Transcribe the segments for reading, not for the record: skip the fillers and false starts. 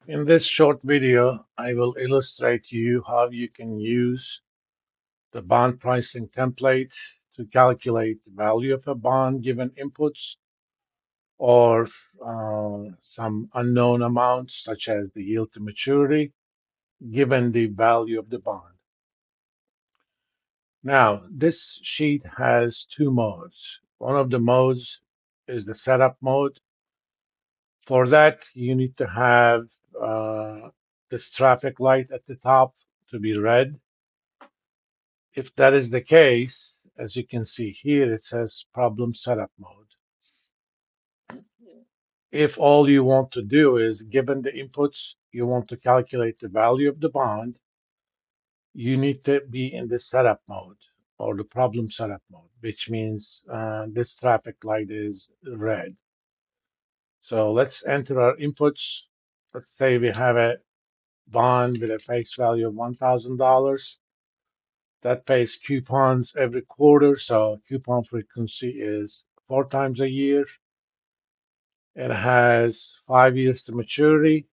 In this short video, I will illustrate to you how you can use the bond pricing template to calculate the value of a bond given inputs or some unknown amounts such as the yield to maturity given the value of the bond. Now, this sheet has two modes. One of the modes is the setup mode. For that, you need to have this traffic light at the top to be red. If that is the case, as you can see here, it says problem setup mode. If all you want to do is, given the inputs, you want to calculate the value of the bond, you need to be in the setup mode or the problem setup mode, which means this traffic light is red. So let's enter our inputs. Let's say we have a bond with a face value of $1,000 that pays coupons every quarter. So coupon frequency is 4 times a year. It has 5 years to maturity.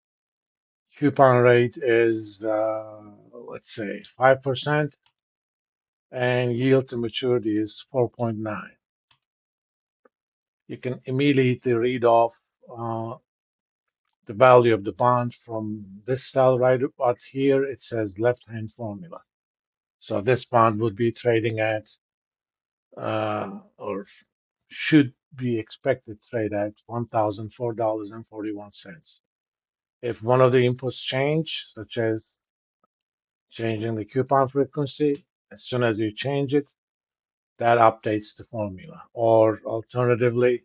Coupon rate is, let's say, 5%, and yield to maturity is 4.9. You can immediately read off the value of the bond from this cell right about here. It says left-hand formula. So this bond would be trading at, or should be expected to trade at $1,004.41. If one of the inputs change, such as changing the coupon frequency, as soon as you change it, that updates the formula. Or alternatively,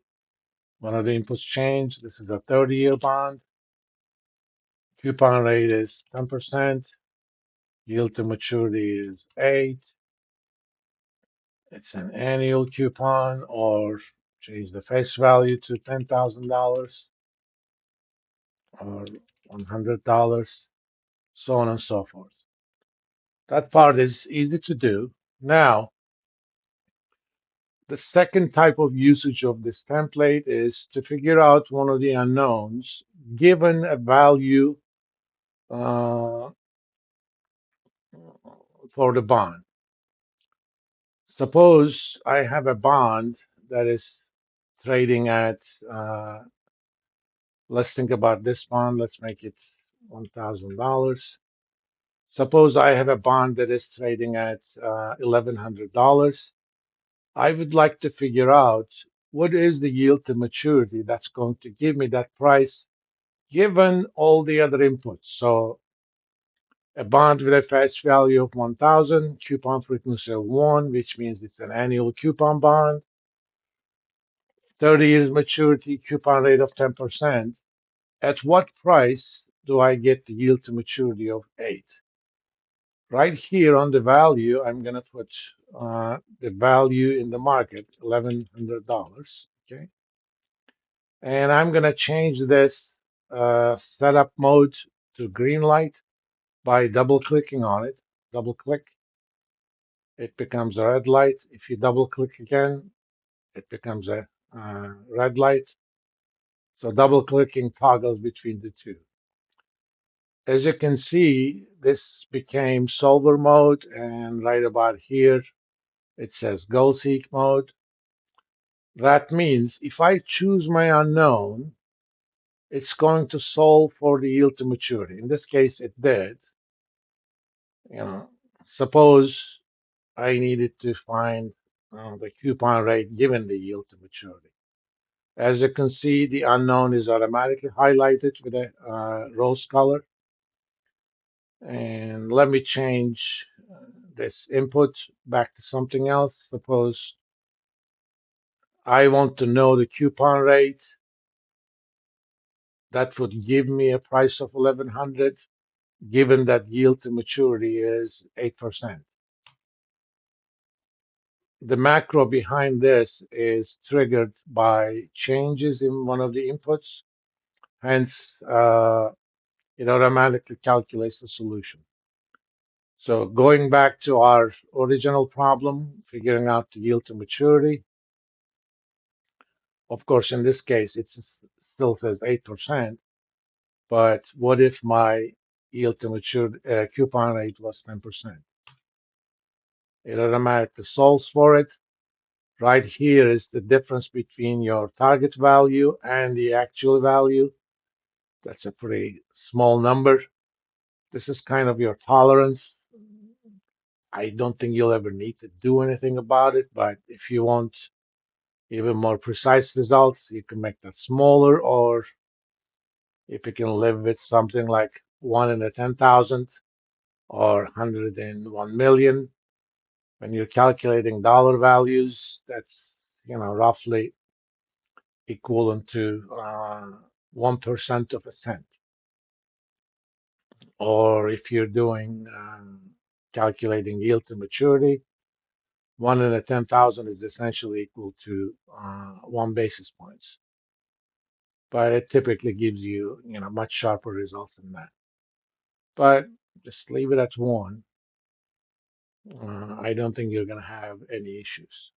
one of the inputs change. This is a 30-year bond. Coupon rate is 10%. Yield to maturity is 8. It's an annual coupon, or change the face value to $10,000 or $100, so on and so forth. That part is easy to do. Now, the second type of usage of this template is to figure out one of the unknowns given a value uh, for the bond. Suppose I have a bond that is trading at, let's think about this bond, let's make it $1,000. Suppose I have a bond that is trading at $1,100. I would like to figure out what is the yield to maturity that's going to give me that price given all the other inputs. So a bond with a face value of 1,000, coupon frequency of 1, which means it's an annual coupon bond, 30 years maturity, coupon rate of 10%. At what price do I get the yield to maturity of 8? Right here on the value, I'm going to put the value in the market, $1,100. Okay. And I'm going to change this setup mode to green light by double clicking on it. Double click, it becomes a red light. If you double click again, it becomes a red light. So double clicking toggles between the two. As you can see, this became solver mode, and right about here, it says goal seek mode. That means if I choose my unknown, it's going to solve for the yield to maturity. In this case, it did. You know, suppose I needed to find the coupon rate given the yield to maturity. As you can see, the unknown is automatically highlighted with a rose color. And let me change this input back to something else. Suppose I want to know the coupon rate. That would give me a price of 1,100, given that yield to maturity is 8%. The macro behind this is triggered by changes in one of the inputs. Hence, it automatically calculates the solution. So going back to our original problem, figuring out the yield to maturity. Of course, in this case, it still says 8%. But what if my yield to maturity coupon rate was 10%? It automatically solves for it. Right here is the difference between your target value and the actual value. That's a pretty small number. This is kind of your tolerance. I don't think you'll ever need to do anything about it, but if you want even more precise results, you can make that smaller, or if you can live with something like 1 in a 10,000 or 101 million, when you're calculating dollar values, that's roughly equivalent to 1% of a cent. Or if you're doing calculating yield to maturity, 1 in a 10,000 is essentially equal to 1 basis points. But it typically gives you, much sharper results than that. But just leave it at 1. I don't think you're going to have any issues.